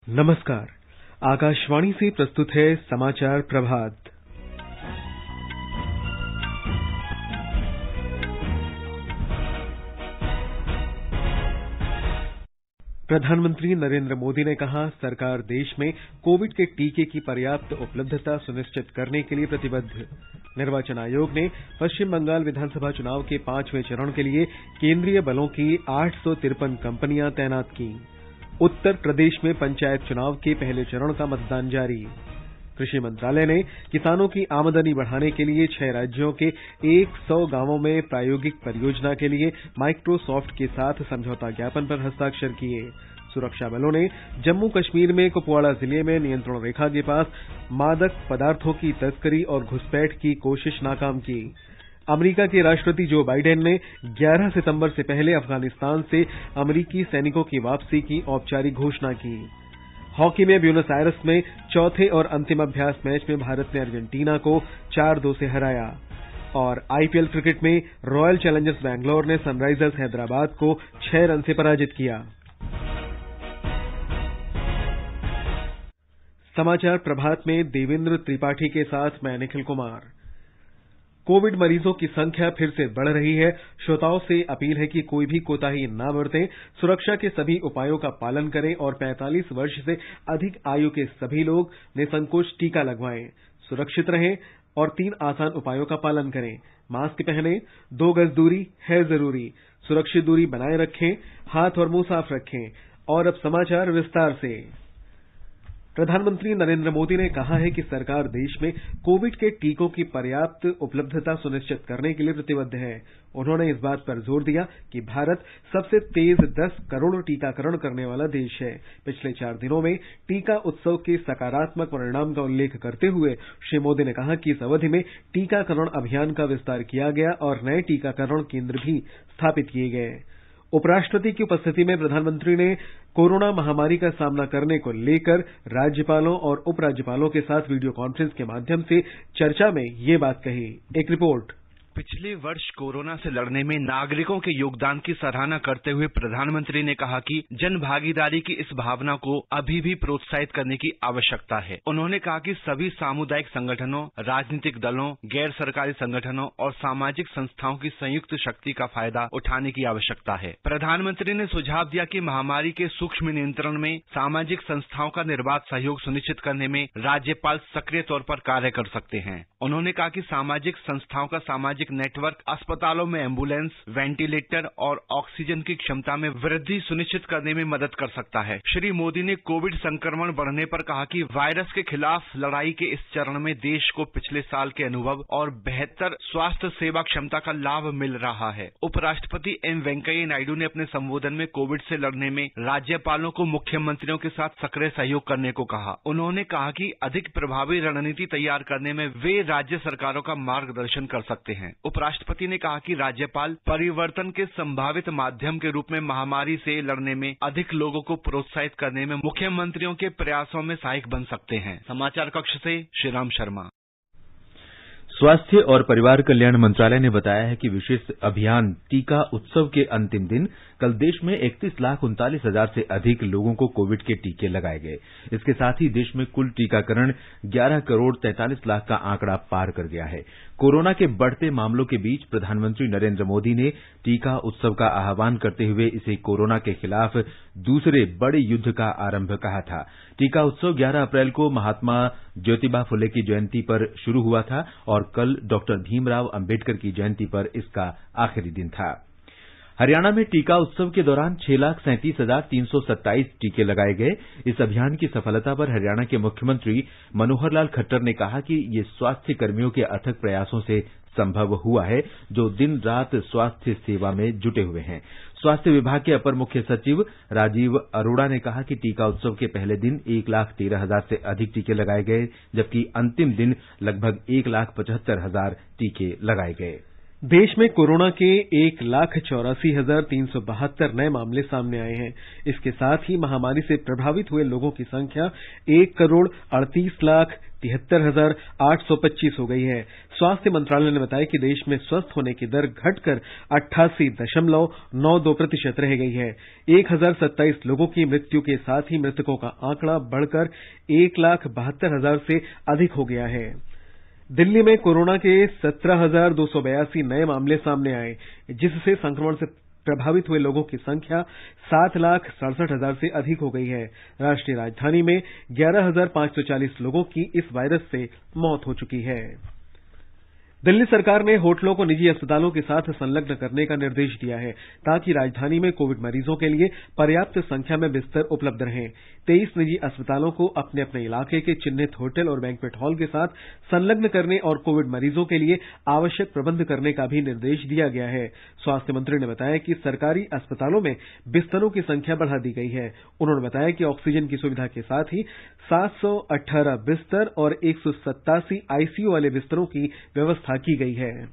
नमस्कार। आकाशवाणी से प्रस्तुत है समाचार प्रभात। प्रधानमंत्री नरेंद्र मोदी ने कहा, सरकार देश में कोविड के टीके की पर्याप्त उपलब्धता सुनिश्चित करने के लिए प्रतिबद्ध। निर्वाचन आयोग ने पश्चिम बंगाल विधानसभा चुनाव के 5वें चरण के लिए केंद्रीय बलों की 853 कंपनियां तैनात की। उत्तर प्रदेश में पंचायत चुनाव के पहले चरण का मतदान जारी। कृषि मंत्रालय ने किसानों की आमदनी बढ़ाने के लिए 6 राज्यों के 100 गांवों में प्रायोगिक परियोजना के लिए माइक्रोसॉफ्ट के साथ समझौता ज्ञापन पर हस्ताक्षर किए। सुरक्षा बलों ने जम्मू कश्मीर में कुपवाड़ा जिले में नियंत्रण रेखा के पास मादक पदार्थों की तस्करी और घुसपैठ की कोशिश नाकाम की। अमेरिका के राष्ट्रपति जो बाइडेन ने 11 सितंबर से पहले अफगानिस्तान से अमेरिकी सैनिकों की वापसी की औपचारिक घोषणा की। हॉकी में ब्यूनस आयर्स में चौथे और अंतिम अभ्यास मैच में भारत ने अर्जेंटीना को 4-2 से हराया। और आईपीएल क्रिकेट में रॉयल चैलेंजर्स बैंगलोर ने सनराइजर्स हैदराबाद को 6 रन से पराजित किया। समाचार प्रभात में देवेंद्र त्रिपाठी के साथ मैं निखिल कुमार। कोविड मरीजों की संख्या फिर से बढ़ रही है। श्रोताओं से अपील है कि कोई भी कोताही न बरतें, सुरक्षा के सभी उपायों का पालन करें और 45 वर्ष से अधिक आयु के सभी लोग निसंकोच टीका लगवाएं। सुरक्षित रहें और 3 आसान उपायों का पालन करें। मास्क पहनें, 2 गज दूरी है जरूरी, सुरक्षित दूरी बनाए रखें, हाथ और मुंह साफ रखें। और अब समाचार विस्तार से। प्रधानमंत्री नरेंद्र मोदी ने कहा है कि सरकार देश में कोविड के टीकों की पर्याप्त उपलब्धता सुनिश्चित करने के लिए प्रतिबद्ध है। उन्होंने इस बात पर जोर दिया कि भारत सबसे तेज 10 करोड़ टीकाकरण करने वाला देश है। पिछले 4 दिनों में टीका उत्सव के सकारात्मक परिणाम का उल्लेख करते हुए श्री मोदी ने कहा कि इस अवधि में टीकाकरण अभियान का विस्तार किया गया और नए टीकाकरण केंद्र भी स्थापित किए गए। उपराष्ट्रपति की उपस्थिति में प्रधानमंत्री ने कोरोना महामारी का सामना करने को लेकर राज्यपालों और उपराज्यपालों के साथ वीडियो कॉन्फ्रेंस के माध्यम से चर्चा में ये बात कही। एक रिपोर्ट। पिछले वर्ष कोरोना से लड़ने में नागरिकों के योगदान की सराहना करते हुए प्रधानमंत्री ने कहा कि जन भागीदारी की इस भावना को अभी भी प्रोत्साहित करने की आवश्यकता है। उन्होंने कहा कि सभी सामुदायिक संगठनों, राजनीतिक दलों, गैर सरकारी संगठनों और सामाजिक संस्थाओं की संयुक्त शक्ति का फायदा उठाने की आवश्यकता है। प्रधानमंत्री ने सुझाव दिया कि महामारी के सूक्ष्म नियंत्रण में सामाजिक संस्थाओं का निर्बाध सहयोग सुनिश्चित करने में राज्यपाल सक्रिय तौर पर कार्य कर सकते हैं। उन्होंने कहा कि सामाजिक संस्थाओं का सामाजिक नेटवर्क अस्पतालों में एम्बुलेंस, वेंटिलेटर और ऑक्सीजन की क्षमता में वृद्धि सुनिश्चित करने में मदद कर सकता है। श्री मोदी ने कोविड संक्रमण बढ़ने पर कहा कि वायरस के खिलाफ लड़ाई के इस चरण में देश को पिछले साल के अनुभव और बेहतर स्वास्थ्य सेवा क्षमता का लाभ मिल रहा है। उपराष्ट्रपति एम वेंकैया नायडू ने अपने संबोधन में कोविड से लड़ने में राज्यपालों को मुख्यमंत्रियों के साथ सक्रिय सहयोग करने को कहा। उन्होंने कहा कि अधिक प्रभावी रणनीति तैयार करने में वे राज्य सरकारों का मार्गदर्शन कर सकते हैं। उपराष्ट्रपति ने कहा कि राज्यपाल परिवर्तन के संभावित माध्यम के रूप में महामारी से लड़ने में अधिक लोगों को प्रोत्साहित करने में मुख्यमंत्रियों के प्रयासों में सहायक बन सकते हैं। समाचार कक्ष से श्रीराम शर्मा। स्वास्थ्य और परिवार कल्याण मंत्रालय ने बताया है कि विशेष अभियान टीका उत्सव के अंतिम दिन कल देश में 31,39,000 से अधिक लोगों को कोविड के टीके लगाए गए। इसके साथ ही देश में कुल टीकाकरण 11 करोड़ 43 लाख का आंकड़ा पार कर गया है। कोरोना के बढ़ते मामलों के बीच प्रधानमंत्री नरेंद्र मोदी ने टीका उत्सव का आह्वान करते हुए इसे कोरोना के खिलाफ दूसरे बड़े युद्ध का आरंभ कहा था। टीका उत्सव 11 अप्रैल को महात्मा ज्योतिबा फुले की जयंती पर शुरू हुआ था और कल डॉक्टर भीमराव अंबेडकर की जयंती पर इसका आखिरी दिन था। हरियाणा में टीका उत्सव के दौरान 6,37,327 टीके लगाए गए। इस अभियान की सफलता पर हरियाणा के मुख्यमंत्री मनोहर लाल खट्टर ने कहा कि ये स्वास्थ्य कर्मियों के अथक प्रयासों से संभव हुआ है, जो दिन रात स्वास्थ्य सेवा में जुटे हुए हैं। स्वास्थ्य विभाग के अपर मुख्य सचिव राजीव अरोड़ा ने कहा कि टीका उत्सव के पहले दिन 1,13,000 से अधिक टीके लगाए गए, जबकि अंतिम दिन लगभग 1,75,000 टीके लगाए गए। देश में कोरोना के 1,84,372 नए मामले सामने आए हैं। इसके साथ ही महामारी से प्रभावित हुए लोगों की संख्या 1,38,33,000 73,825 हो गई है। स्वास्थ्य मंत्रालय ने बताया कि देश में स्वस्थ होने की दर घटकर 88.92% रह गई है। 1,027 लोगों की मृत्यु के साथ ही मृतकों का आंकड़ा बढ़कर 1,72,000 से अधिक हो गया है। दिल्ली में कोरोना के 17,282 नए मामले सामने आए, जिससे संक्रमण से प्रभावित हुए लोगों की संख्या 7,67,000 से अधिक हो गई है। राष्ट्रीय राजधानी में 11,540 लोगों की इस वायरस से मौत हो चुकी है। दिल्ली सरकार ने होटलों को निजी अस्पतालों के साथ संलग्न करने का निर्देश दिया है, ताकि राजधानी में कोविड मरीजों के लिए पर्याप्त संख्या में बिस्तर उपलब्ध रहें। 23 निजी अस्पतालों को अपने अपने इलाके के चिन्हित होटल और बैंक्वेट हॉल के साथ संलग्न करने और कोविड मरीजों के लिए आवश्यक प्रबंध करने का भी निर्देश दिया गया है। स्वास्थ्य मंत्री ने बताया कि सरकारी अस्पतालों में बिस्तरों की संख्या बढ़ा दी गई है। उन्होंने बताया कि ऑक्सीजन की सुविधा के साथ ही 718 बिस्तर और 187 आईसीयू वाले बिस्तरों की व्यवस्था की गई है।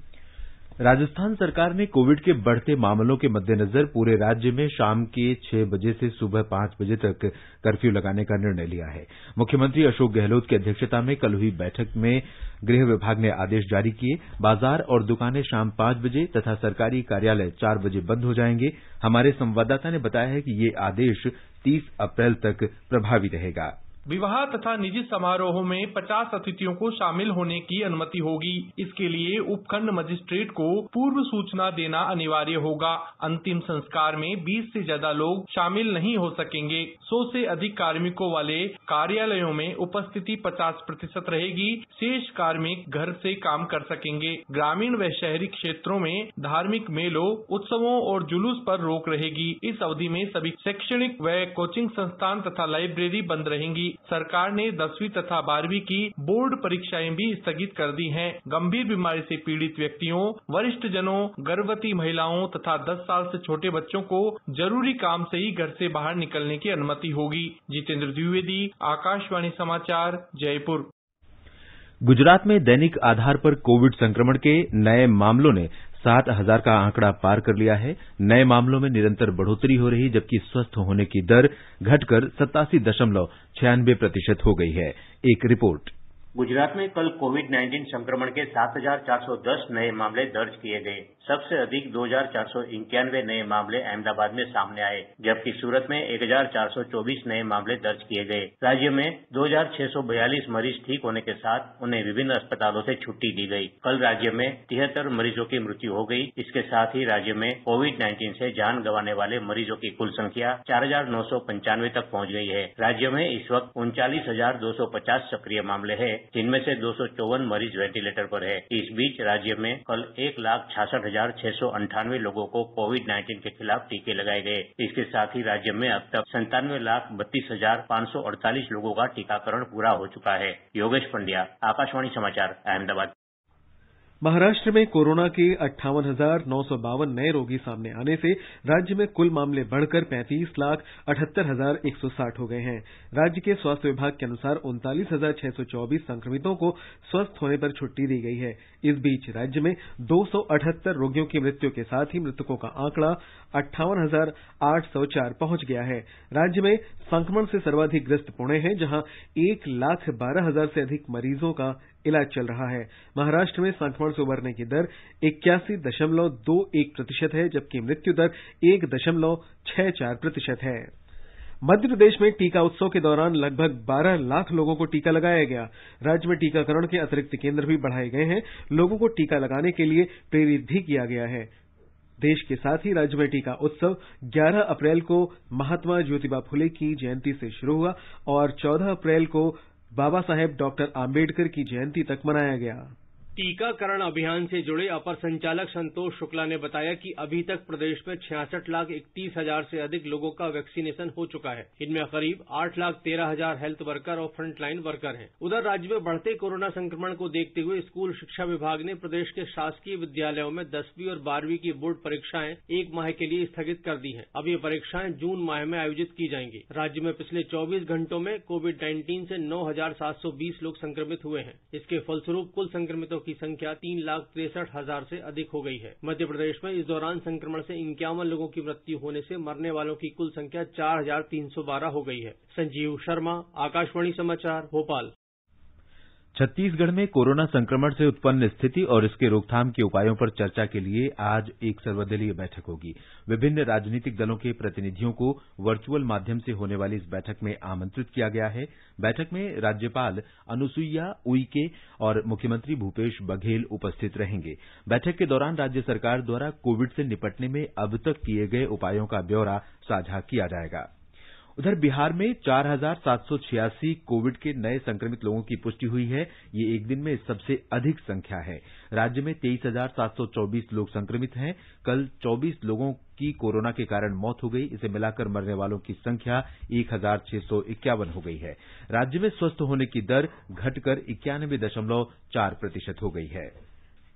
राजस्थान सरकार ने कोविड के बढ़ते मामलों के मद्देनजर पूरे राज्य में शाम के 6 बजे से सुबह 5 बजे तक कर्फ्यू लगाने का निर्णय लिया है। मुख्यमंत्री अशोक गहलोत की अध्यक्षता में कल हुई बैठक में गृह विभाग ने आदेश जारी किए। बाजार और दुकानें शाम 5 बजे तथा सरकारी कार्यालय 4 बजे बंद हो जाएंगे। हमारे संवाददाता ने बताया है कि ये आदेश 30 अप्रैल तक प्रभावी रहेगा। विवाह तथा निजी समारोहों में 50 अतिथियों को शामिल होने की अनुमति होगी। इसके लिए उपखंड मजिस्ट्रेट को पूर्व सूचना देना अनिवार्य होगा। अंतिम संस्कार में 20 से ज्यादा लोग शामिल नहीं हो सकेंगे। 100 से अधिक कार्मिकों वाले कार्यालयों में उपस्थिति 50% रहेगी। शेष कार्मिक घर से काम कर सकेंगे। ग्रामीण व शहरी क्षेत्रों में धार्मिक मेलों, उत्सवों और जुलूस पर रोक रहेगी। इस अवधि में सभी शैक्षणिक व कोचिंग संस्थान तथा लाइब्रेरी बंद रहेंगी। सरकार ने 10वीं तथा 12वीं की बोर्ड परीक्षाएं भी स्थगित कर दी हैं। गंभीर बीमारी से पीड़ित व्यक्तियों, वरिष्ठ जनों, गर्भवती महिलाओं तथा 10 साल से छोटे बच्चों को जरूरी काम से ही घर से बाहर निकलने की अनुमति होगी। जितेंद्र द्विवेदी, आकाशवाणी समाचार, जयपुर। गुजरात में दैनिक आधार पर कोविड संक्रमण के नए मामलों ने 7,000 का आंकड़ा पार कर लिया है। नए मामलों में निरंतर बढ़ोतरी हो रही, जबकि स्वस्थ होने की दर घटकर 87.96% हो गई है। एक रिपोर्ट। गुजरात में कल कोविड-19 संक्रमण के 7,410 नए मामले दर्ज किए गए। सबसे अधिक 2,491 नए मामले अहमदाबाद में सामने आए, जबकि सूरत में 1,424 नए मामले दर्ज किए गए। राज्य में 2,642 मरीज ठीक होने के साथ उन्हें विभिन्न अस्पतालों से छुट्टी दी गई। कल राज्य में 73 मरीजों की मृत्यु हो गई। इसके साथ ही राज्य में कोविड-19 से जान गंवाने वाले मरीजों की कुल संख्या 4,995 तक पहुंच गई है। राज्य में इस वक्त 39,250 सक्रिय मामले हैं, जिनमें से 254 मरीज वेंटिलेटर पर है। इस बीच राज्य में कल 1,66,698 लोगों को कोविड-19 के खिलाफ टीके लगाए गए। इसके साथ ही राज्य में अब तक 97,32,548 लोगों का टीकाकरण पूरा हो चुका है। योगेश पंड्या, आकाशवाणी समाचार, अहमदाबाद। महाराष्ट्र में कोरोना के 58,952 नए रोगी सामने आने से राज्य में कुल मामले बढ़कर 35,78,160 हो गए हैं। राज्य के स्वास्थ्य विभाग के अनुसार 39,624 संक्रमितों को स्वस्थ होने पर छुट्टी दी गई है। इस बीच राज्य में 278 रोगियों की मृत्यु के साथ ही मृतकों का आंकड़ा 58,804 पहुंच गया है। राज्य में संक्रमण से सर्वाधिक ग्रस्त पुणे है, जहां 1,12,000 से अधिक मरीजों का इलाज चल रहा है। महाराष्ट्र में संक्रमण से उबरने की दर 81.21% है, जबकि मृत्यु दर 1.64% है। मध्य प्रदेश में टीका उत्सव के दौरान लगभग 12 लाख लोगों को टीका लगाया गया। राज्य में टीकाकरण के अतिरिक्त केंद्र भी बढ़ाए गए हैं। लोगों को टीका लगाने के लिए प्रेरित भी किया गया है। देश के साथ ही राज्य में टीका उत्सव 11 अप्रैल को महात्मा ज्योतिबा फुले की जयंती से शुरू हुआ और 14 अप्रैल को बाबा साहेब डॉक्टर आम्बेडकर की जयंती तक मनाया गया। टीकाकरण अभियान से जुड़े अपर संचालक संतोष शुक्ला ने बताया कि अभी तक प्रदेश में 66,31,000 से अधिक लोगों का वैक्सीनेशन हो चुका है। इनमें करीब 8,13,000 हेल्थ वर्कर और फ्रंटलाइन वर्कर हैं। उधर राज्य में बढ़ते कोरोना संक्रमण को देखते हुए स्कूल शिक्षा विभाग ने प्रदेश के शासकीय विद्यालयों में 10वीं और 12वीं की बोर्ड परीक्षाएं 1 माह के लिए स्थगित कर दी हैं। अब ये परीक्षाएं जून माह में आयोजित की जाएंगी। राज्य में पिछले 24 घंटों में कोविड-19 से 9,720 लोग संक्रमित हुए हैं। इसके फलस्वरूप कुल संक्रमितों की संख्या 3,63,000 से अधिक हो गई है। मध्य प्रदेश में इस दौरान संक्रमण से 51 लोगों की मृत्यु होने से मरने वालों की कुल संख्या 4,312 हो गई है। संजीव शर्मा, आकाशवाणी समाचार, भोपाल। छत्तीसगढ़ में कोरोना संक्रमण से उत्पन्न स्थिति और इसके रोकथाम के उपायों पर चर्चा के लिए आज एक सर्वदलीय बैठक होगी। विभिन्न राजनीतिक दलों के प्रतिनिधियों को वर्चुअल माध्यम से होने वाली इस बैठक में आमंत्रित किया गया है। बैठक में राज्यपाल अनुसुईया उइके और मुख्यमंत्री भूपेश बघेल उपस्थित रहेंगे। बैठक के दौरान राज्य सरकार द्वारा कोविड से निपटने में अब तक किए गए उपायों का ब्यौरा साझा किया जाएगा। उधर बिहार में 4,786 कोविड के नए संक्रमित लोगों की पुष्टि हुई है। ये एक दिन में सबसे अधिक संख्या है। राज्य में 23,724 लोग संक्रमित हैं। कल 24 लोगों की कोरोना के कारण मौत हो गई। इसे मिलाकर मरने वालों की संख्या 1,651 हो गई है। राज्य में स्वस्थ होने की दर घटकर 91.4% हो गई है।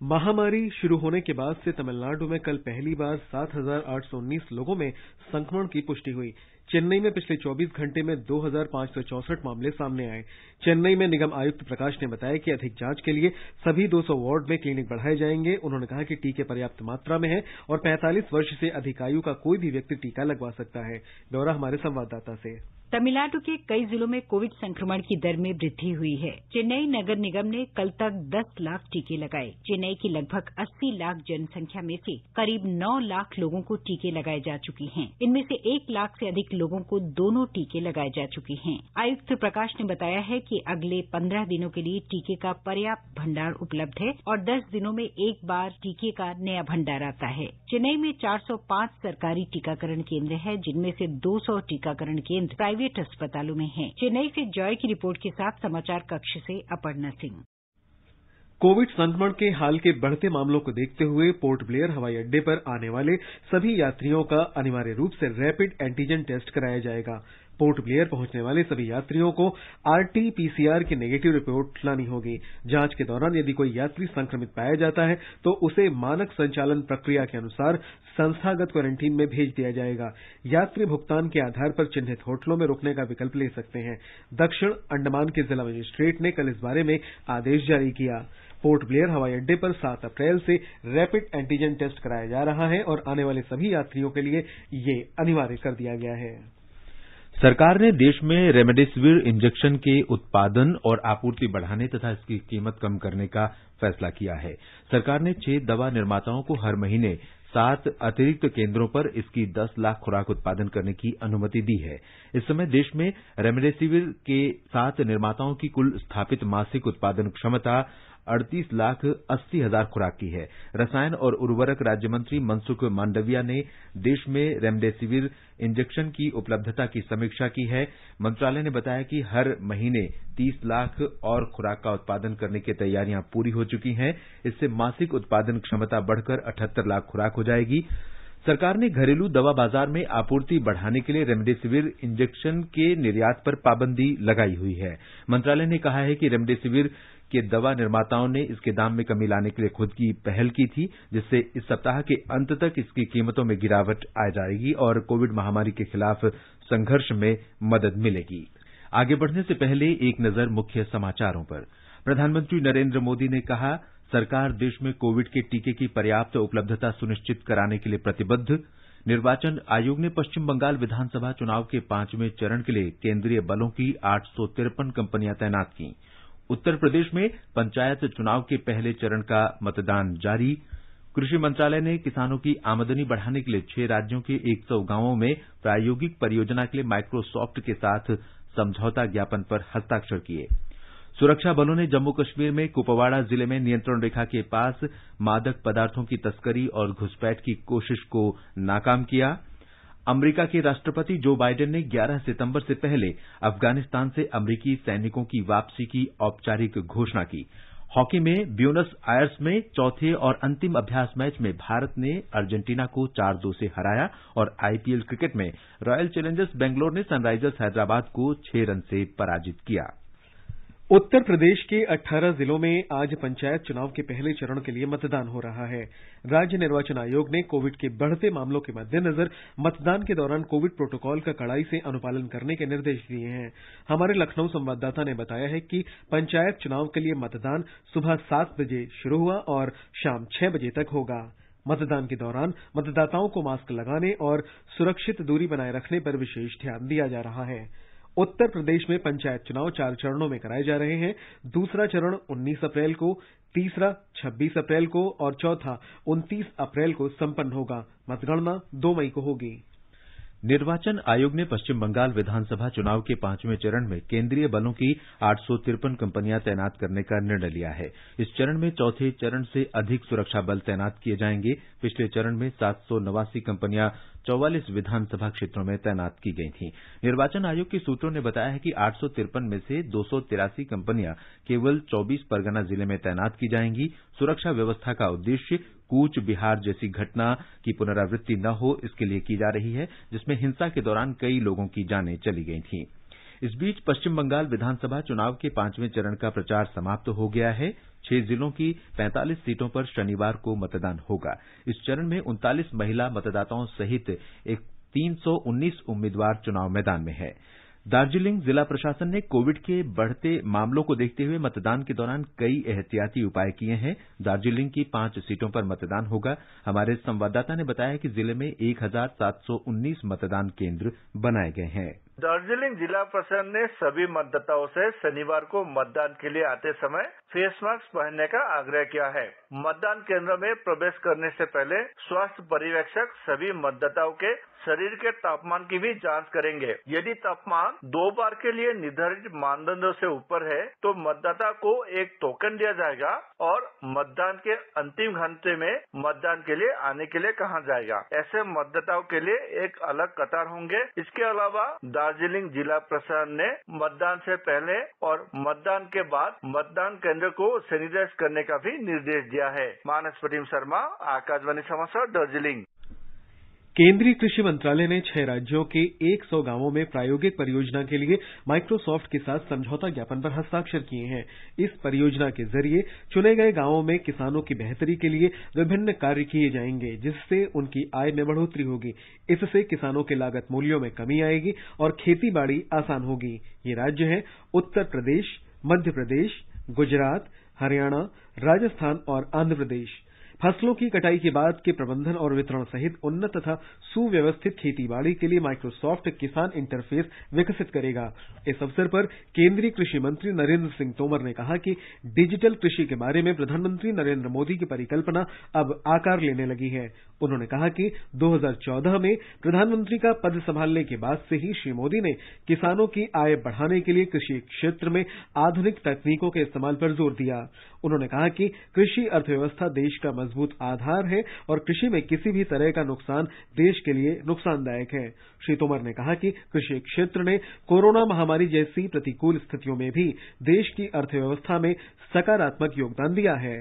महामारी शुरू होने के बाद से तमिलनाडु में कल पहली बार 7,819 लोगों में संक्रमण की पुष्टि हुई। चेन्नई में पिछले 24 घंटे में 2,564 मामले सामने आए। चेन्नई में निगम आयुक्त प्रकाश ने बताया कि अधिक जांच के लिए सभी 200 वार्ड में क्लिनिक बढ़ाए जाएंगे। उन्होंने कहा कि टीके पर्याप्त मात्रा में हैं और 45 वर्ष से अधिक आयु का कोई भी व्यक्ति टीका लगवा सकता है। ब्यौरा हमारे संवाददाता से। तमिलनाडु के कई जिलों में कोविड संक्रमण की दर में वृद्धि हुई है। चेन्नई नगर निगम ने कल तक 10 लाख टीके लगाए। चेन्नई की लगभग 80 लाख जनसंख्या में से करीब 9 लाख लोगों को टीके लगाए जा चुके हैं। इनमें से 1 लाख से अधिक लोगों को दोनों टीके लगाए जा चुके हैं। आयुक्त प्रकाश ने बताया है कि अगले 15 दिनों के लिए टीके का पर्याप्त भंडार उपलब्ध है और 10 दिनों में एक बार टीके का नया भंडार आता है। चेन्नई में 405 सरकारी टीकाकरण केंद्र है, जिनमें से 200 टीकाकरण केंद्र प्राइवेट अस्पतालों में हैं। चेन्नई से जॉय की रिपोर्ट के साथ समाचार कक्ष से अपर्णा सिंह। कोविड संक्रमण के हाल के बढ़ते मामलों को देखते हुए पोर्ट ब्लेयर हवाई अड्डे पर आने वाले सभी यात्रियों का अनिवार्य रूप से रैपिड एंटीजन टेस्ट कराया जाएगा। पोर्ट ब्लेयर पहुंचने वाले सभी यात्रियों को आरटी-पीसीआर की नेगेटिव रिपोर्ट लानी होगी। जांच के दौरान यदि कोई यात्री संक्रमित पाया जाता है तो उसे मानक संचालन प्रक्रिया के अनुसार संस्थागत क्वारंटीन में भेज दिया जाएगा। यात्री भुगतान के आधार पर चिन्हित होटलों में रुकने का विकल्प ले सकते हैं। दक्षिण अंडमान के जिला मजिस्ट्रेट ने कल इस बारे में आदेश जारी किया। पोर्ट ब्लेयर हवाई अड्डे पर 7 अप्रैल से रैपिड एंटीजन टेस्ट कराया जा रहा है और आने वाले सभी यात्रियों के लिए ये अनिवार्य कर दिया गया है। सरकार ने देश में रेमडेसिविर इंजेक्शन के उत्पादन और आपूर्ति बढ़ाने तथा इसकी कीमत कम करने का फैसला किया है। सरकार ने 6 दवा निर्माताओं को हर महीने 7 अतिरिक्त केंद्रों पर इसकी 10 लाख खुराक उत्पादन करने की अनुमति दी है। इस समय देश में रेमडेसिविर के 7 निर्माताओं की कुल स्थापित मासिक उत्पादन क्षमता 38,80,000 खुराक की है। रसायन और उर्वरक राज्य मंत्री मनसुख मांडविया ने देश में रेमडेसिविर इंजेक्शन की उपलब्धता की समीक्षा की है। मंत्रालय ने बताया कि हर महीने 30 लाख और खुराक का उत्पादन करने की तैयारियां पूरी हो चुकी हैं। इससे मासिक उत्पादन क्षमता बढ़कर 78 लाख खुराक हो जाएगी। सरकार ने घरेलू दवा बाजार में आपूर्ति बढ़ाने के लिए रेमडेसिविर इंजेक्शन के निर्यात पर पाबंदी लगाई हुई है। मंत्रालय ने कहा है कि रेमडेसिविर के दवा निर्माताओं ने इसके दाम में कमी लाने के लिए खुद की पहल की थी, जिससे इस सप्ताह के अंत तक इसकी कीमतों में गिरावट आ जाएगी और कोविड महामारी के खिलाफ संघर्ष में मदद मिलेगी। आगे बढ़ने से पहले एक नजर मुख्य समाचारों पर। प्रधानमंत्री नरेंद्र मोदी ने कहा, सरकार देश में कोविड के टीके की पर्याप्त उपलब्धता सुनिश्चित कराने के लिए प्रतिबद्ध। निर्वाचन आयोग ने पश्चिम बंगाल विधानसभा चुनाव के 5वें चरण के लिए केंद्रीय बलों की 853 कंपनियां तैनात की। उत्तर प्रदेश में पंचायत चुनाव के पहले चरण का मतदान जारी। कृषि मंत्रालय ने किसानों की आमदनी बढ़ाने के लिए 6 राज्यों के 100 गांवों में प्रायोगिक परियोजना के लिए माइक्रोसॉफ्ट के साथ समझौता ज्ञापन पर हस्ताक्षर किए। सुरक्षा बलों ने जम्मू कश्मीर में कुपवाड़ा जिले में नियंत्रण रेखा के पास मादक पदार्थों की तस्करी और घुसपैठ की कोशिश को नाकाम किया। अमेरिका के राष्ट्रपति जो बाइडेन ने 11 सितंबर से पहले अफगानिस्तान से अमेरिकी सैनिकों की वापसी की औपचारिक घोषणा की। हॉकी में ब्यूनस आयर्स में चौथे और अंतिम अभ्यास मैच में भारत ने अर्जेंटीना को 4-2 से हराया और आईपीएल क्रिकेट में रॉयल चैलेंजर्स बेंगलोर ने सनराइजर्स हैदराबाद को 6 रन से पराजित किया। उत्तर प्रदेश के 18 जिलों में आज पंचायत चुनाव के पहले चरण के लिए मतदान हो रहा है। राज्य निर्वाचन आयोग ने कोविड के बढ़ते मामलों के मद्देनजर मतदान के दौरान कोविड प्रोटोकॉल का कड़ाई से अनुपालन करने के निर्देश दिए हैं। हमारे लखनऊ संवाददाता ने बताया है कि पंचायत चुनाव के लिए मतदान सुबह 7 बजे शुरू हुआ और शाम 6 बजे तक होगा। मतदान के दौरान मतदाताओं को मास्क लगाने और सुरक्षित दूरी बनाए रखने पर विशेष ध्यान दिया जा रहा है। उत्तर प्रदेश में पंचायत चुनाव 4 चरणों में कराए जा रहे हैं। दूसरा चरण 19 अप्रैल को, तीसरा 26 अप्रैल को और चौथा 29 अप्रैल को संपन्न होगा। मतगणना 2 मई को होगी। निर्वाचन आयोग ने पश्चिम बंगाल विधानसभा चुनाव के 5वें चरण में केंद्रीय बलों की 853 कंपनियां तैनात करने का निर्णय लिया है। इस चरण में चौथे चरण से अधिक सुरक्षा बल तैनात किए जाएंगे। पिछले चरण में 789 कंपनियां 44 विधानसभा क्षेत्रों में तैनात की गई थीं। निर्वाचन आयोग के सूत्रों ने बताया है कि 853 में से 283 कंपनियां केवल 24 परगना जिले में तैनात की जाएंगी। सुरक्षा व्यवस्था का उद्देश्य कूच बिहार जैसी घटना की पुनरावृत्ति न हो, इसके लिए की जा रही है, जिसमें हिंसा के दौरान कई लोगों की जानें चली गई थीं। इस बीच पश्चिम बंगाल विधानसभा चुनाव के 5वें चरण का प्रचार समाप्त हो गया है। 6 जिलों की 45 सीटों पर शनिवार को मतदान होगा। इस चरण में 39 महिला मतदाताओं सहित 319 उम्मीदवार चुनाव मैदान में हैं। दार्जिलिंग जिला प्रशासन ने कोविड के बढ़ते मामलों को देखते हुए मतदान के दौरान कई एहतियाती उपाय किए हैं। दार्जिलिंग की 5 सीटों पर मतदान होगा। हमारे संवाददाता ने बताया कि जिले में 1719 मतदान केंद्र बनाए गए हैं। दार्जिलिंग जिला प्रशासन ने सभी मतदाताओं से शनिवार को मतदान के लिए आते समय फेस मास्क पहनने का आग्रह किया है। मतदान केंद्र में प्रवेश करने से पहले स्वास्थ्य पर्यवेक्षक सभी मतदाताओं के शरीर के तापमान की भी जांच करेंगे। यदि तापमान 2 बार के लिए निर्धारित मानदंडों से ऊपर है तो मतदाता को एक टोकन दिया जाएगा और मतदान के अंतिम घंटे में मतदान के लिए आने के लिए कहा जाएगा। ऐसे मतदाताओं के लिए एक अलग कतार होंगे। इसके अलावा दार्जिलिंग जिला प्रशासन ने मतदान से पहले और मतदान के बाद मतदान केंद्र को सैनिटाइज करने का भी निर्देश दिया है। मानस प्रतिम शर्मा, आकाशवाणी समाचार, दार्जिलिंग। केंद्रीय कृषि मंत्रालय ने 6 राज्यों के 100 गांवों में प्रायोगिक परियोजना के लिए माइक्रोसॉफ्ट के साथ समझौता ज्ञापन पर हस्ताक्षर किए हैं। इस परियोजना के जरिए चुने गए गांवों में किसानों की बेहतरी के लिए विभिन्न कार्य किए जाएंगे, जिससे उनकी आय में बढ़ोतरी होगी। इससे किसानों के लागत मूल्यों में कमी आएगी और खेती बाड़ी आसान होगी। ये राज्य हैं उत्तर प्रदेश, मध्य प्रदेश, गुजरात, हरियाणा, राजस्थान और आंध्र प्रदेश। फसलों की कटाई के बाद के प्रबंधन और वितरण सहित उन्नत तथा सुव्यवस्थित खेतीबाड़ी के लिए माइक्रोसॉफ्ट किसान इंटरफेस विकसित करेगा। इस अवसर पर केंद्रीय कृषि मंत्री नरेंद्र सिंह तोमर ने कहा कि डिजिटल कृषि के बारे में प्रधानमंत्री नरेंद्र मोदी की परिकल्पना अब आकार लेने लगी है। उन्होंने कहा कि 2014 में प्रधानमंत्री का पद संभालने के बाद से ही श्री मोदी ने किसानों की आय बढ़ाने के लिए कृषि क्षेत्र में आधुनिक तकनीकों के इस्तेमाल पर जोर दिया। उन्होंने कहा कि कृषि अर्थव्यवस्था देश का मजबूत आधार है और कृषि में किसी भी तरह का नुकसान देश के लिए नुकसानदायक है। श्री तोमर ने कहा कि कृषि क्षेत्र ने कोरोना महामारी जैसी प्रतिकूल स्थितियों में भी देश की अर्थव्यवस्था में सकारात्मक योगदान दिया है।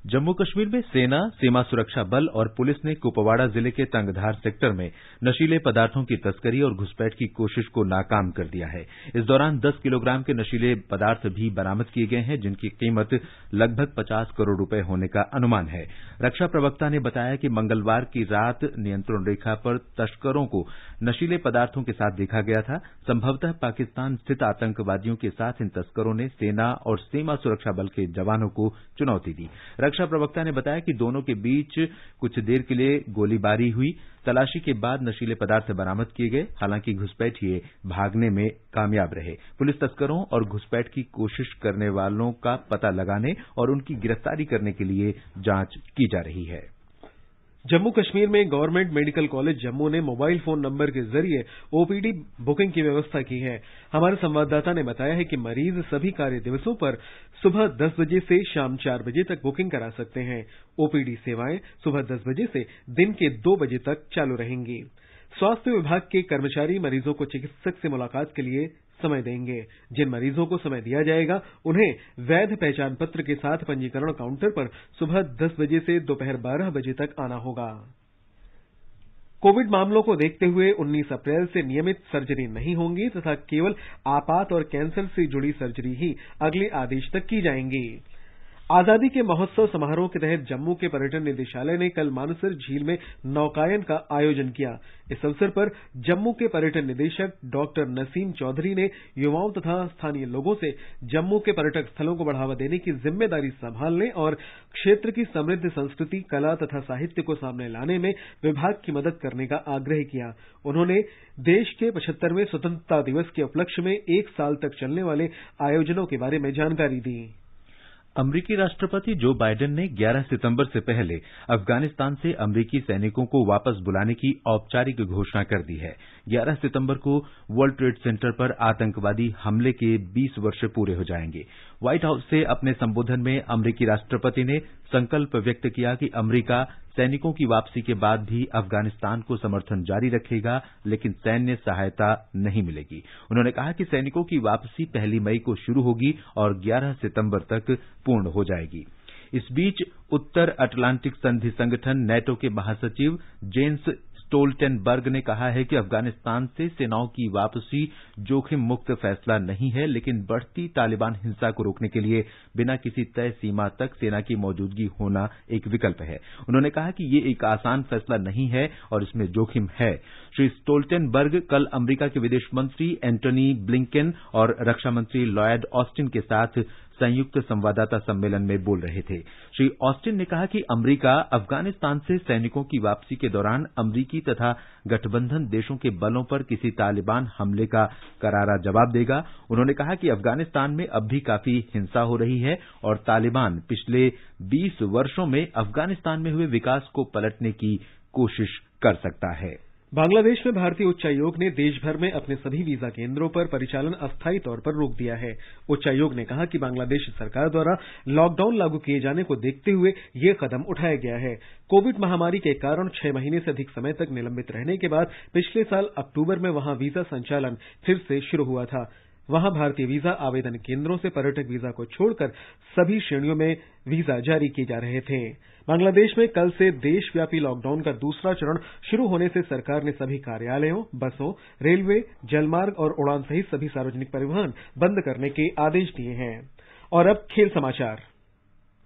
जम्मू कश्मीर में सेना, सीमा सुरक्षा बल और पुलिस ने कुपवाड़ा जिले के तंगधार सेक्टर में नशीले पदार्थों की तस्करी और घुसपैठ की कोशिश को नाकाम कर दिया है। इस दौरान 10 किलोग्राम के नशीले पदार्थ भी बरामद किए गए हैं, जिनकी कीमत लगभग 50 करोड़ रुपए होने का अनुमान है। रक्षा प्रवक्ता ने बताया कि मंगलवार की रात नियंत्रण रेखा पर तस्करों को नशीले पदार्थों के साथ देखा गया था। संभवतः पाकिस्तान स्थित आतंकवादियों के साथ इन तस्करों ने सेना और सीमा सुरक्षा बल के जवानों को चुनौती दी। रक्षा प्रवक्ता ने बताया कि दोनों के बीच कुछ देर के लिए गोलीबारी हुई। तलाशी के बाद नशीले पदार्थ बरामद किए गए। हालांकि घुसपैठिए भागने में कामयाब रहे। पुलिस तस्करों और घुसपैठ की कोशिश करने वालों का पता लगाने और उनकी गिरफ्तारी करने के लिए जांच की जा रही है। जम्मू कश्मीर में गवर्नमेंट मेडिकल कॉलेज जम्मू ने मोबाइल फोन नंबर के जरिए ओपीडी बुकिंग की व्यवस्था की है। हमारे संवाददाता ने बताया है कि मरीज सभी कार्य दिवसों पर सुबह 10 बजे से शाम 4 बजे तक बुकिंग करा सकते हैं। ओपीडी सेवाएं सुबह 10 बजे से दिन के 2 बजे तक चालू रहेंगी। स्वास्थ्य विभाग के कर्मचारी मरीजों को चिकित्सक से मुलाकात के लिए समय देंगे। जिन मरीजों को समय दिया जाएगा उन्हें वैध पहचान पत्र के साथ पंजीकरण काउंटर पर सुबह 10 बजे से दोपहर 12 बजे तक आना होगा। कोविड मामलों को देखते हुए 19 अप्रैल से नियमित सर्जरी नहीं होंगी तथा केवल आपात और कैंसर से जुड़ी सर्जरी ही अगले आदेश तक की जाएंगी। आजादी के महोत्सव समारोह के तहत जम्मू के पर्यटन निदेशालय ने कल मानसर झील में नौकायन का आयोजन किया। इस अवसर पर जम्मू के पर्यटन निदेशक डॉक्टर नसीम चौधरी ने युवाओं तथा स्थानीय लोगों से जम्मू के पर्यटक स्थलों को बढ़ावा देने की जिम्मेदारी संभालने और क्षेत्र की समृद्ध संस्कृति, कला तथा साहित्य को सामने लाने में विभाग की मदद करने का आग्रह किया। उन्होंने देश के 75वें स्वतंत्रता दिवस के उपलक्ष्य में 1 साल तक चलने वाले आयोजनों के बारे में जानकारी दी। अमरीकी राष्ट्रपति जो बाइडेन ने 11 सितंबर से पहले अफगानिस्तान से अमरीकी सैनिकों को वापस बुलाने की औपचारिक घोषणा कर दी है। 11 सितंबर को वर्ल्ड ट्रेड सेंटर पर आतंकवादी हमले के 20 वर्ष पूरे हो जाएंगे। व्हाइट हाउस से अपने संबोधन में अमरीकी राष्ट्रपति ने संकल्प व्यक्त किया कि अमरीका सैनिकों की वापसी के बाद भी अफगानिस्तान को समर्थन जारी रखेगा, लेकिन सैन्य सहायता नहीं मिलेगी। उन्होंने कहा कि सैनिकों की वापसी 1 मई को शुरू होगी और 11 सितंबर तक पूर्ण हो जाएगी। इस बीच उत्तर अटलांटिक संधि संगठन नेटो के महासचिव जेन्स स्टोल्टेनबर्ग ने कहा है कि अफगानिस्तान से सेनाओं की वापसी जोखिम मुक्त फैसला नहीं है, लेकिन बढ़ती तालिबान हिंसा को रोकने के लिए बिना किसी तय सीमा तक सेना की मौजूदगी होना एक विकल्प है। उन्होंने कहा कि ये एक आसान फैसला नहीं है और इसमें जोखिम है। श्री स्टोल्टेनबर्ग कल अमरीका के विदेश मंत्री एंटनी ब्लिंकेन और रक्षा मंत्री लॉयड ऑस्टिन के साथ संयुक्त संवाददाता सम्मेलन में बोल रहे थे। श्री ऑस्टिन ने कहा कि अमरीका अफगानिस्तान से सैनिकों की वापसी के दौरान अमरीकी तथा गठबंधन देशों के बलों पर किसी तालिबान हमले का करारा जवाब देगा। उन्होंने कहा कि अफगानिस्तान में अब भी काफी हिंसा हो रही है और तालिबान पिछले 20 वर्षों में अफगानिस्तान में हुए विकास को पलटने की कोशिश कर सकता है। बांग्लादेश में भारतीय उच्चायोग ने देश भर में अपने सभी वीजा केंद्रों पर परिचालन अस्थायी तौर पर रोक दिया है। उच्चायोग ने कहा कि बांग्लादेश सरकार द्वारा लॉकडाउन लागू किए जाने को देखते हुए ये कदम उठाया गया है। कोविड महामारी के कारण 6 महीने से अधिक समय तक निलंबित रहने के बाद पिछले साल अक्टूबर में वहां वीजा संचालन फिर से शुरू हुआ था। वहां भारतीय वीजा आवेदन केंद्रों से पर्यटक वीजा को छोड़कर सभी श्रेणियों में वीजा जारी किए जा रहे थे। बांग्लादेश में कल से देशव्यापी लॉकडाउन का दूसरा चरण शुरू होने से सरकार ने सभी कार्यालयों, बसों, रेलवे, जलमार्ग और उड़ान सहित सभी सार्वजनिक परिवहन बंद करने के आदेश दिए हैं। और अब खेल समाचार।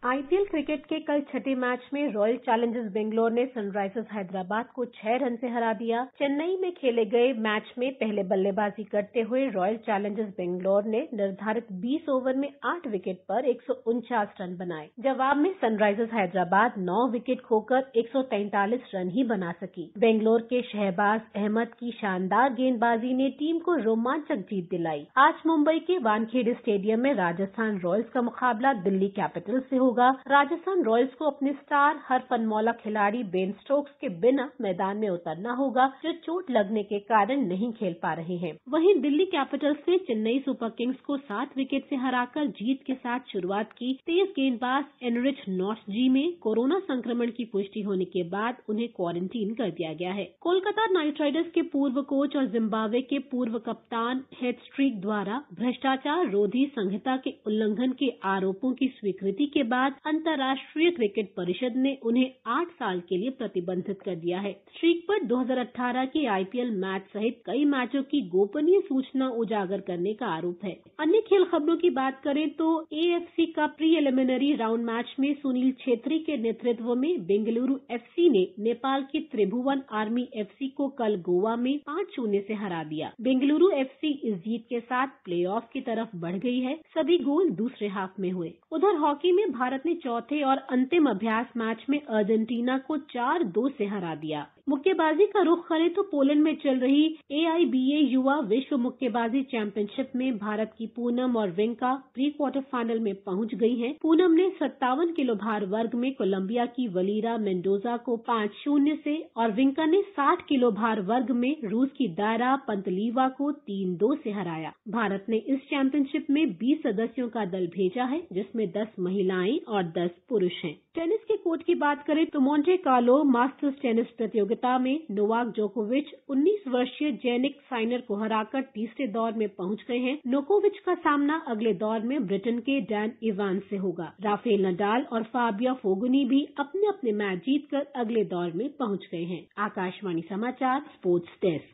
आईपीएल क्रिकेट के कल छठे मैच में रॉयल चैलेंजर्स बेंगलोर ने सनराइजर्स हैदराबाद को 6 रन से हरा दिया। चेन्नई में खेले गए मैच में पहले बल्लेबाजी करते हुए रॉयल चैलेंजर्स बेंगलोर ने निर्धारित 20 ओवर में 8 विकेट पर 149 रन बनाए। जवाब में सनराइजर्स हैदराबाद 9 विकेट खोकर 143 रन ही बना सकी। बेंगलोर के शहबाज अहमद की शानदार गेंदबाजी ने टीम को रोमांचक जीत दिलाई। आज मुंबई के वानखेड़े स्टेडियम में राजस्थान रॉयल्स का मुकाबला दिल्ली कैपिटल्स से होगा। राजस्थान रॉयल्स को अपने स्टार हरफनमौला खिलाड़ी बेन स्टोक्स के बिना मैदान में उतरना होगा, जो चोट लगने के कारण नहीं खेल पा रहे हैं। वहीं दिल्ली कैपिटल्स ने चेन्नई सुपर किंग्स को 7 विकेट से हराकर जीत के साथ शुरुआत की। तेज गेंदबाज एनरिच नॉर्थजी में कोरोना संक्रमण की पुष्टि होने के बाद उन्हें क्वारंटीन कर दिया गया है। कोलकाता नाइट राइडर्स के पूर्व कोच और जिम्बाब्वे के पूर्व कप्तान हेड स्ट्रीक द्वारा भ्रष्टाचार रोधी संहिता के उल्लंघन के आरोपों की स्वीकृति के बाद अंतर्राष्ट्रीय क्रिकेट परिषद ने उन्हें 8 साल के लिए प्रतिबंधित कर दिया है। स्ट्रीक पर 2018 के आईपीएल मैच सहित कई मैचों की गोपनीय सूचना उजागर करने का आरोप है। अन्य खेल खबरों की बात करें तो एएफसी का प्री एलिमिनरी राउंड मैच में सुनील छेत्री के नेतृत्व में बेंगलुरु एफसी ने नेपाल के त्रिभुवन आर्मी एफसी को कल गोवा में 5-0 से हरा दिया। बेंगलुरु एफसी इस जीत के साथ प्लेऑफ की तरफ बढ़ गई है। सभी गोल दूसरे हाफ में हुए। उधर हॉकी में भारत ने चौथे और अंतिम अभ्यास मैच में अर्जेंटीना को 4-2 से हरा दिया। मुक्केबाजी का रुख करें तो पोलैंड में चल रही एआईबीए युवा विश्व मुक्केबाजी चैंपियनशिप में भारत की पूनम और विंका प्री क्वार्टर फाइनल में पहुंच गई हैं। पूनम ने 57 किलो भार वर्ग में कोलंबिया की वलीरा मेंडोजा को 5-0 से और विंका ने 60 किलो भार वर्ग में रूस की दायरा पंतलीवा को 3-2 से हराया। भारत ने इस चैंपियनशिप में 20 सदस्यों का दल भेजा है, जिसमें 10 महिलाएं और 10 पुरुष हैं। टेनिस के कोर्ट की बात करें तो मोंटे कार्लो मास्टर्स टेनिस प्रतियोगिता में नोवाक जोकोविच 19 वर्षीय जेनिक साइनर को हराकर तीसरे दौर में पहुंच गए हैं। जोकोविच का सामना अगले दौर में ब्रिटेन के डैन इवांस से होगा। राफेल नडाल और फाबिया फोगुनी भी अपने अपने मैच जीतकर अगले दौर में पहुंच गए हैं। आकाशवाणी समाचार स्पोर्ट्स डेस्क।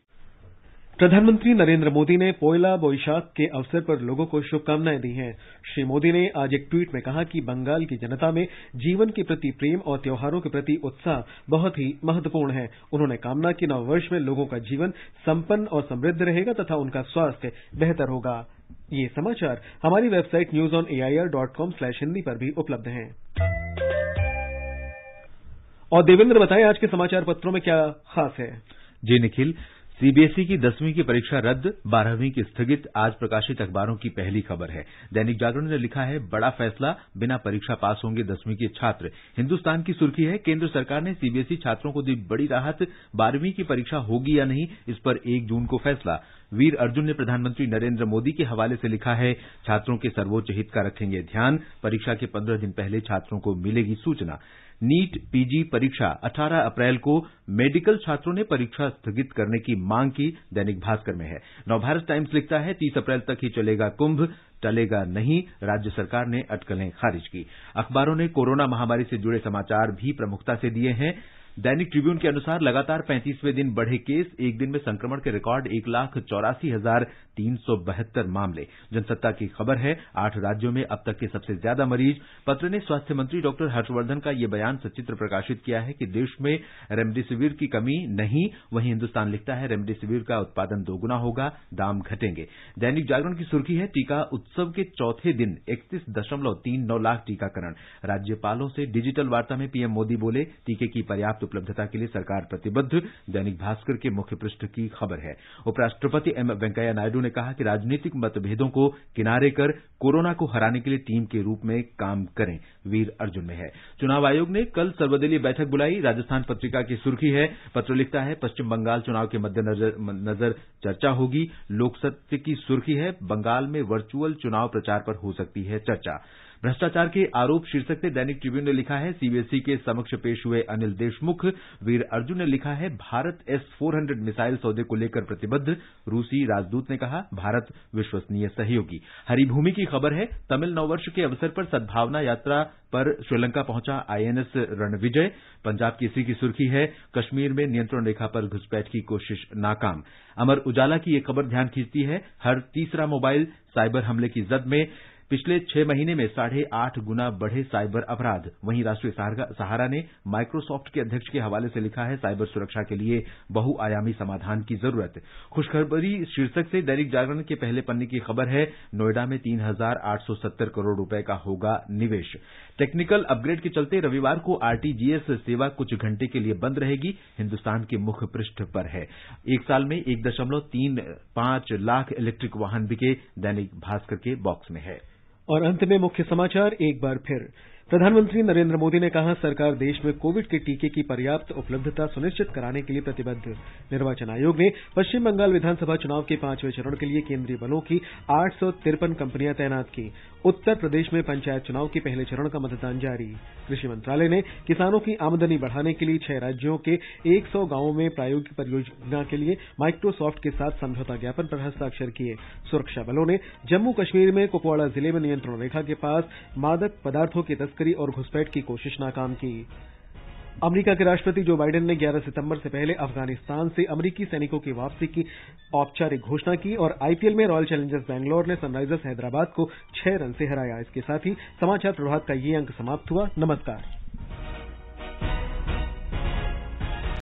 प्रधानमंत्री नरेंद्र मोदी ने पोइला बोईशाख के अवसर पर लोगों को शुभकामनाएं दी हैं। श्री मोदी ने आज एक ट्वीट में कहा कि बंगाल की जनता में जीवन के प्रति प्रेम और त्योहारों के प्रति उत्साह बहुत ही महत्वपूर्ण है। उन्होंने कामना की नववर्ष में लोगों का जीवन संपन्न और समृद्ध रहेगा तथा उनका स्वास्थ्य बेहतर होगा। ये समाचार हमारी वेबसाइट newsonair.com/hindi पर भी उपलब्ध हैं। और देवेंद्र बताएं आज के समाचार पत्रों में क्या खास है। जी निखिल, सीबीएसई की 10वीं की परीक्षा रद्द, 12वीं की स्थगित, आज प्रकाशित अखबारों की पहली खबर है। दैनिक जागरण ने लिखा है बड़ा फैसला, बिना परीक्षा पास होंगे 10वीं के छात्र। हिंदुस्तान की सुर्खी है केंद्र सरकार ने सीबीएसई छात्रों को दी बड़ी राहत, 12वीं की परीक्षा होगी या नहीं इस पर 1 जून को फैसला। वीर अर्जुन ने प्रधानमंत्री नरेंद्र मोदी के हवाले से लिखा है छात्रों के सर्वोच्च हित का रखेंगे ध्यान, परीक्षा के 15 दिन पहले छात्रों को मिलेगी सूचना। नीट पीजी परीक्षा 18 अप्रैल को, मेडिकल छात्रों ने परीक्षा स्थगित करने की मांग की, दैनिक भास्कर में है। नवभारत टाइम्स लिखता है 30 अप्रैल तक ही चलेगा कुंभ, टलेगा नहीं, राज्य सरकार ने अटकलें खारिज की। अखबारों ने कोरोना महामारी से जुड़े समाचार भी प्रमुखता से दिए हैं। दैनिक ट्रिब्यून के अनुसार लगातार 35वें दिन बढ़े केस, एक दिन में संक्रमण के रिकॉर्ड 1,84,372 मामले। जनसत्ता की खबर है 8 राज्यों में अब तक के सबसे ज्यादा मरीज। पत्र ने स्वास्थ्य मंत्री डॉक्टर हर्षवर्धन का यह बयान सचित्र प्रकाशित किया है कि देश में रेमडेसिविर की कमी नहीं, वहीं हिंदुस्तान लिखता है रेमडेसिविर का उत्पादन दोगुना होगा, दाम घटेंगे। दैनिक जागरण की सुर्खी है टीका उत्सव के चौथे दिन 31.39 लाख टीकाकरण। राज्यपालों से डिजिटल वार्ता में पीएम मोदी बोले टीके की पर्याप्त उपलब्धता के लिए सरकार प्रतिबद्ध, दैनिक भास्कर के मुख्य पृष्ठ की खबर है। उपराष्ट्रपति एम वेंकैया नायडू ने कहा कि राजनीतिक मतभेदों को किनारे कर कोरोना को हराने के लिए टीम के रूप में काम करें, वीर अर्जुन में है। चुनाव आयोग ने कल सर्वदलीय बैठक बुलाई, राजस्थान पत्रिका की सुर्खी है, पत्र लिखता है पश्चिम बंगाल चुनाव के मद्देनजर चर्चा होगी। लोकसत्य की सुर्खी है बंगाल में वर्चुअल चुनाव प्रचार पर हो सकती है चर्चा। भ्रष्टाचार के आरोप शीर्षक से दैनिक ट्रिब्यून ने लिखा है सीबीएसई के समक्ष पेश हुए अनिल देशमुख। वीर अर्जुन ने लिखा है भारत S-400 मिसाइल सौदे को लेकर प्रतिबद्ध, रूसी राजदूत ने कहा भारत विश्वसनीय सहयोगी। हरिभूमि की खबर है तमिल नववर्ष के अवसर पर सद्भावना यात्रा पर श्रीलंका पहुंचा INS रणविजय। पंजाब केसरी की सुर्खी है कश्मीर में नियंत्रण रेखा पर घुसपैठ की कोशिश नाकाम। अमर उजाला की एक खबर ध्यान खींचती है हर तीसरा मोबाइल साइबर हमले की जद में, पिछले 6 महीने में 8.5 गुना बढ़े साइबर अपराध। वहीं राष्ट्रीय सहारा ने माइक्रोसॉफ्ट के अध्यक्ष के हवाले से लिखा है साइबर सुरक्षा के लिए बहुआयामी समाधान की जरूरत। खुशखबरी शीर्षक से दैनिक जागरण के पहले पन्ने की खबर है नोएडा में 3,870 करोड़ रुपए का होगा निवेश। टेक्निकल अपग्रेड के चलते रविवार को आरटीजीएस सेवा कुछ घंटे के लिए बंद रहेगी, हिंदुस्तान के मुख्य पृष्ठ पर है। एक साल में 1.35 लाख इलेक्ट्रिक वाहन बिके, दैनिक भास्कर के बॉक्स में है। और अंत में मुख्य समाचार एक बार फिर। प्रधानमंत्री नरेंद्र मोदी ने कहा सरकार देश में कोविड के टीके की पर्याप्त उपलब्धता सुनिश्चित कराने के लिए प्रतिबद्ध। निर्वाचन आयोग ने पश्चिम बंगाल विधानसभा चुनाव के 5वें चरण के लिए केंद्रीय बलों की 853 कंपनियां तैनात की। उत्तर प्रदेश में पंचायत चुनाव के पहले चरण का मतदान जारी। कृषि मंत्रालय ने किसानों की आमदनी बढ़ाने के लिए 6 राज्यों के 100 गांवों में प्रायोगिक परियोजना के लिए माइक्रोसॉफ्ट के साथ समझौता ज्ञापन पर हस्ताक्षर किए। सुरक्षा बलों ने जम्मू कश्मीर में कुपवाड़ा जिले में नियंत्रण रेखा के पास मादक पदार्थों की तस्करी और घुसपैठ की कोशिश नाकाम की। अमेरिका के राष्ट्रपति जो बाइडेन ने 11 सितंबर से पहले अफगानिस्तान से अमेरिकी सैनिकों की वापसी की औपचारिक घोषणा की और आईपीएल में रॉयल चैलेंजर्स बैंगलोर ने सनराइजर्स हैदराबाद को 6 रन से हराया। इसके साथ ही समाचार प्रभात का ये अंक समाप्त हुआ। नमस्कार।